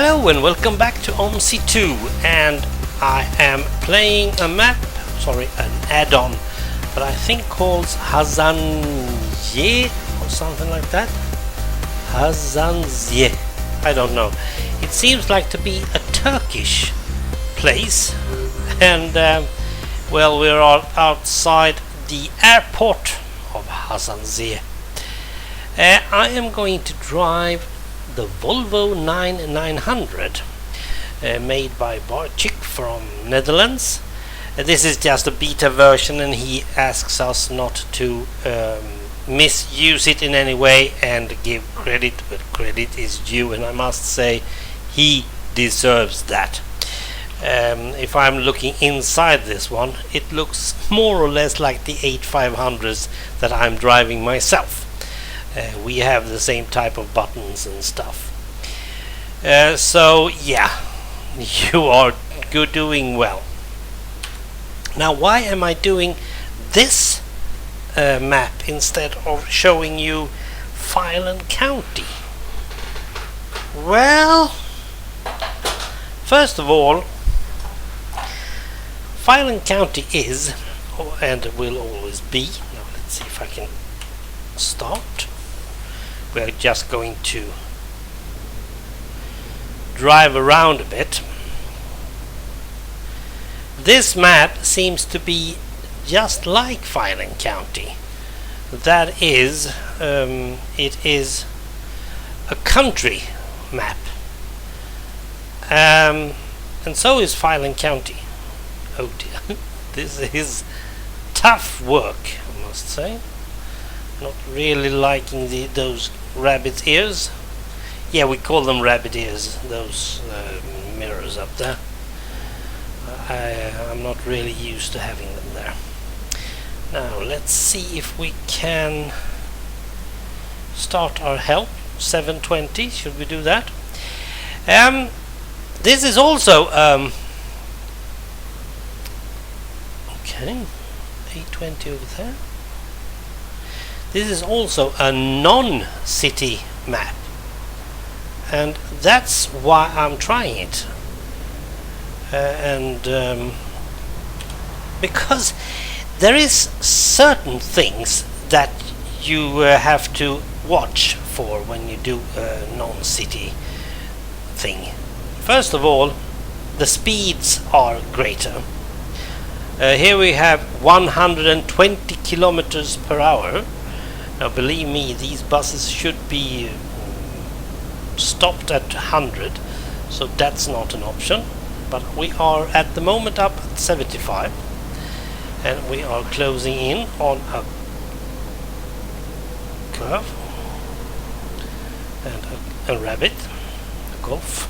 Hello and welcome back to OMSI 2, and I am playing a map, an add-on, but I think called Hasanseyh or something like that. Hasanseyh, I don't know. It seems like to be a Turkish place, and well, we're all outside the airport of Hasanseyh. I am going to drive the Volvo 9900 made by Bartjk from Netherlands. This is just a beta version, and he asks us not to misuse it in any way and give credit where credit is due, and I must say he deserves that. If I'm looking inside this one, it looks more or less like the 8500s that I'm driving myself. We have the same type of buttons and stuff. So yeah, you are doing well. Now, why am I doing this map instead of showing you Filen County? Well, first of all, Filen County is, and will always be, now let's see if I can start. We're just going to drive around a bit. This map seems to be just like Filen County. That is, it is a country map, and so is Filen County. Oh dear, this is tough work, I must say. Not really liking those rabbit ears. Yeah, we call them rabbit ears, those mirrors up there. I'm not really used to having them there. Now let's see if we can start our help. 720, should we do that? This is also okay, 820 over there. This is also a non-city map, and that's why I'm trying it. Because there is certain things that you have to watch for when you do a non-city thing. First of all, the speeds are greater. Here we have 120 kilometers per hour. Now, believe me, these buses should be stopped at 100, so that's not an option. But we are at the moment up at 75, and we are closing in on a curve and a rabbit, a golf.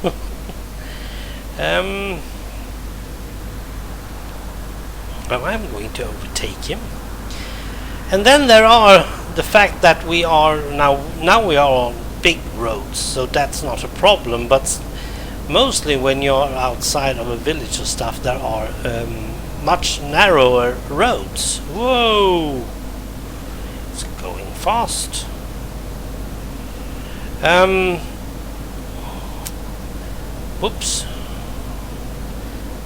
Well, I'm going to overtake him. And then there are the fact that we are now we are on big roads, so that's not a problem, but mostly when you're outside of a village or stuff, there are much narrower roads. Whoa, it's going fast. Whoops,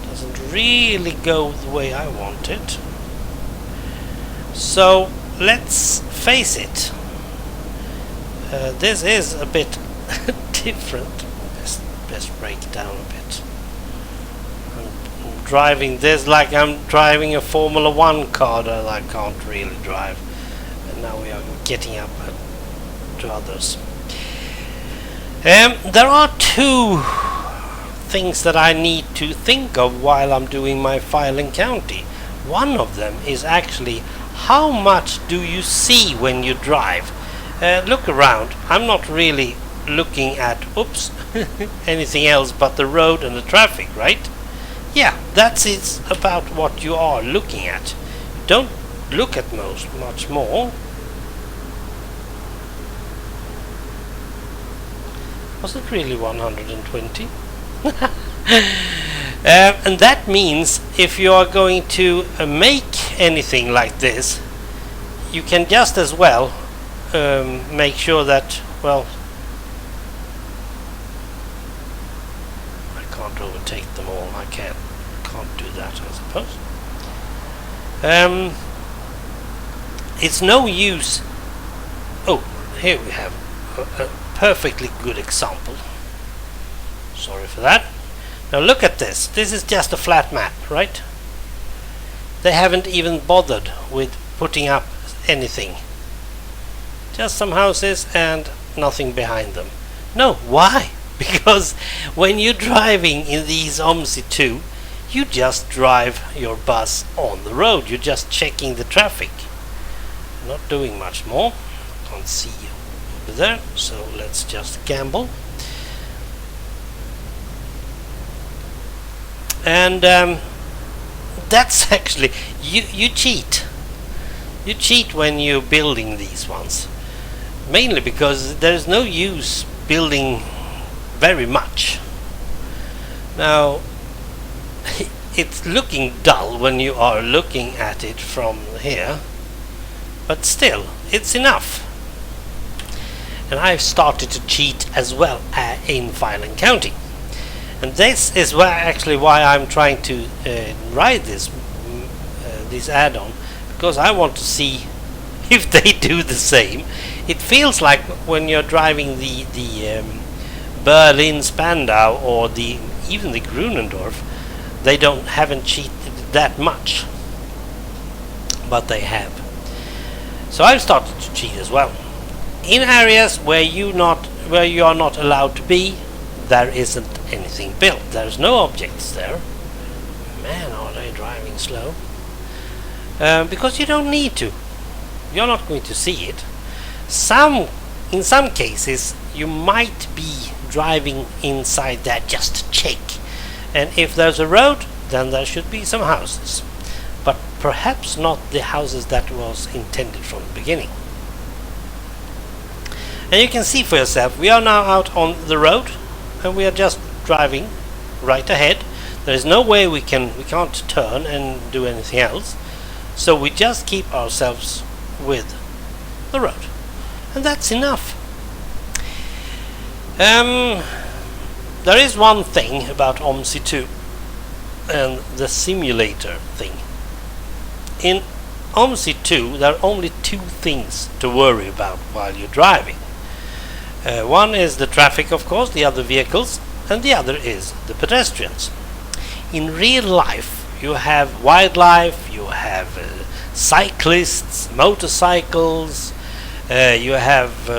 doesn't really go the way I want it. So let's face it, this is a bit different. Best break down a bit. I'm driving this like I'm driving a Formula 1 car that I can't really drive, and now we are getting up to others. There are two things that I need to think of while I'm doing my Filen County. One of them is actually, how much do you see when you drive? Look around. I'm not really looking at anything else but the road and the traffic, right? Yeah, that's it about what you are looking at. Don't look at much more. Was it really 120? And that means if you are going to make anything like this, you can just as well make sure that, well, all. I can't do that, I suppose. It's no use. Oh, here we have a perfectly good example. Sorry for that. Now look at this. This is just a flat map, right? They haven't even bothered with putting up anything. Just some houses and nothing behind them. No, why? Because when you're driving in these OMSI 2, you just drive your bus on the road. You're just checking the traffic. Not doing much more. Can't see over there, so let's just gamble. And that's actually, you cheat. You cheat when you're building these ones. Mainly because there's no use building very much. Now, it's looking dull when you are looking at it from here, but still, it's enough. And I've started to cheat as well in Filen County. And this is why I'm trying to write this add-on, because I want to see if they do the same. It feels like when you're driving the Berlin Spandau or even the Grunendorf, they haven't cheated that much, but they have. So I've started to cheat as well. In areas where you are not allowed to be, there isn't anything built. There's no objects there. Man, are they driving slow? Because you don't need to. You're not going to see it. In some cases, you might be driving inside that just to check. And if there's a road, then there should be some houses. But perhaps not the houses that was intended from the beginning. And you can see for yourself, we are now out on the road, and we are just driving right ahead. There is no way we can't turn and do anything else. So we just keep ourselves with the road. And that's enough. There is one thing about OMSI 2 and the simulator thing. In OMSI 2 there are only two things to worry about while you're driving. One is the traffic, of course, the other vehicles, and the other is the pedestrians. In real life you have wildlife, you have cyclists, motorcycles, you have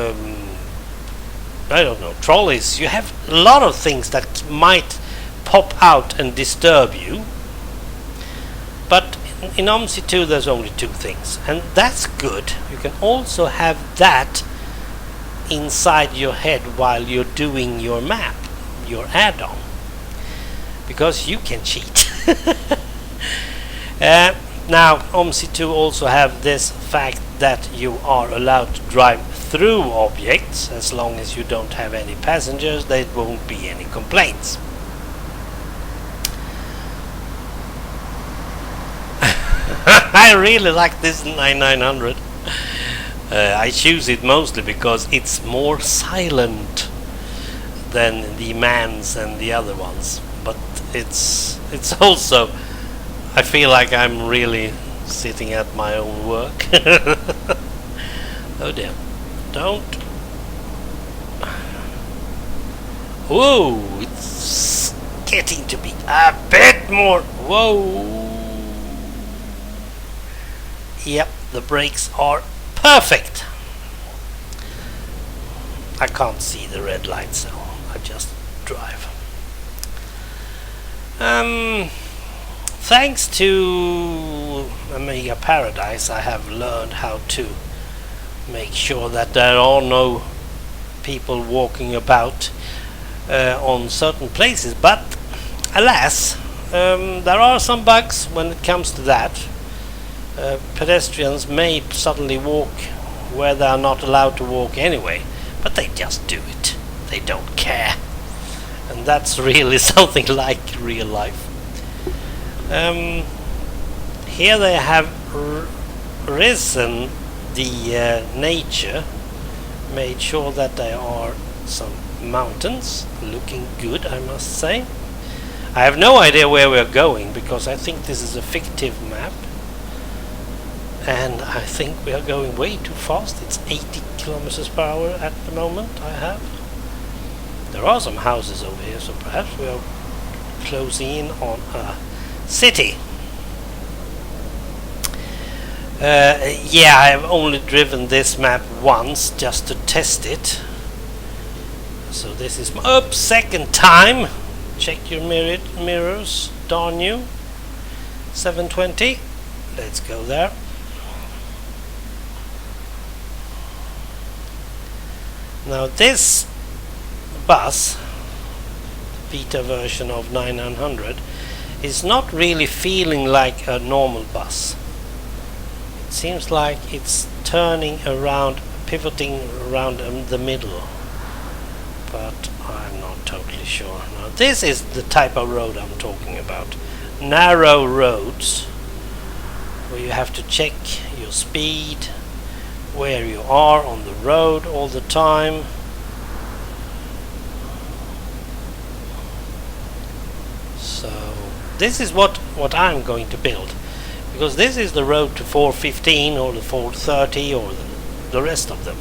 I don't know, trolleys. You have a lot of things that might pop out and disturb you. But in OMSI 2 there's only two things, and that's good. You can also have that inside your head while you're doing your map, your add-on, because you can cheat. Now OMSI 2 also have this fact that you are allowed to drive through objects as long as you don't have any passengers. There won't be any complaints. I really like this 9900. I choose it mostly because it's more silent than the Mans and the other ones, but it's also, I feel like I'm really sitting at my own work. Oh dear. Don't. Whoa, it's getting to be a bit more. Whoa. Yep, the brakes are perfect. I can't see the red light, so I just drive. Thanks to Amiga Paradise, I have learned how to make sure that there are no people walking about on certain places, but alas, there are some bugs when it comes to that. Pedestrians may suddenly walk where they are not allowed to walk anyway, but they just do it. They don't care, and that's really something like real life. Here they have risen the nature, made sure that there are some mountains looking good, I must say. I have no idea where we're going, because I think this is a fictive map. And I think we are going way too fast. It's 80 kilometers per hour at the moment I have. There are some houses over here, so perhaps we are closing in on a city. Yeah, I have only driven this map once just to test it. So this is my second time. Check your mirrors, darn you. 720. Let's go there. Now this bus, beta version of 9900, is not really feeling like a normal bus. It seems like it's turning around, pivoting around the middle, but I'm not totally sure. Now this is the type of road I'm talking about. Narrow roads where you have to check your speed, where you are on the road all the time. So this is what I'm going to build, because this is the road to 415 or the 430 or the rest of them.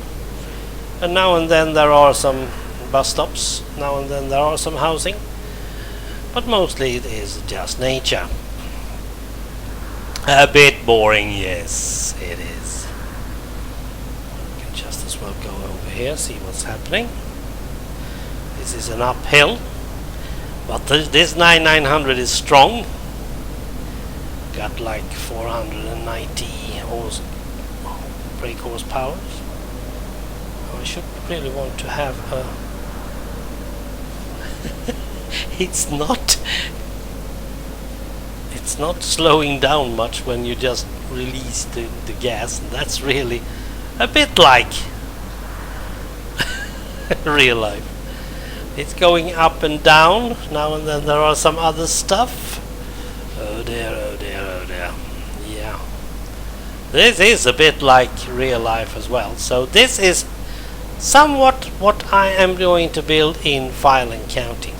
And now and then there are some bus stops, now and then there are some housing, but mostly it is just nature. A bit boring, yes, it is. You can just as well go over here, see what's happening. This is an uphill, but this 9900 is strong. Got like 490 brake horsepower. I should really want to have a it's not slowing down much when you just release the gas, and that's really a bit like real life. It's going up and down. Now and then there are some other stuff. Oh dear, oh dear, oh dear. Yeah. This is a bit like real life as well. So this is somewhat what I am going to build in Filen County.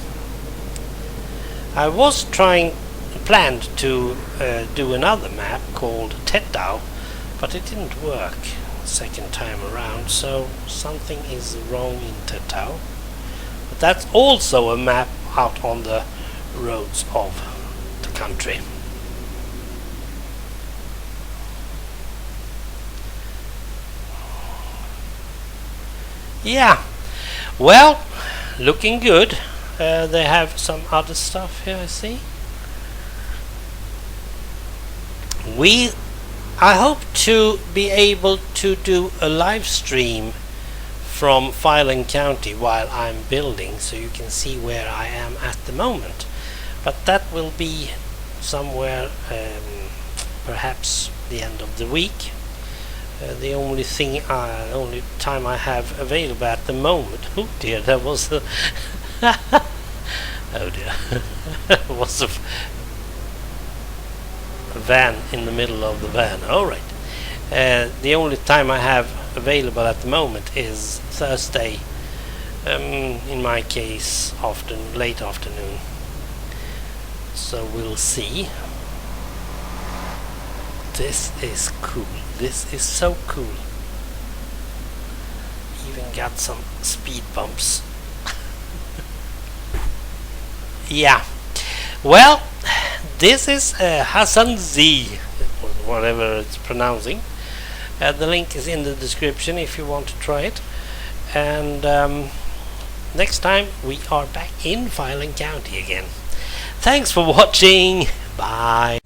I was planned to do another map called Tetau, but it didn't work second time around, so something is wrong in Tetau. But that's also a map out on the roads of the country. Yeah, well, looking good. They have some other stuff here, I see. I hope to be able to do a live stream from Filen County while I'm building, so you can see where I am at the moment. But that will be somewhere perhaps the end of the week. The only time I have available at the moment. Oh dear, that was a oh dear, that was a van in the middle of the van. All right. The only time I have available at the moment is Thursday. In my case, late afternoon. So we'll see. This is cool. This is so cool. Even got some speed bumps. Yeah. Well, this is Hasanseyh, whatever it's pronouncing. The link is in the description if you want to try it. And next time we are back in Filen County again. Thanks for watching. Bye.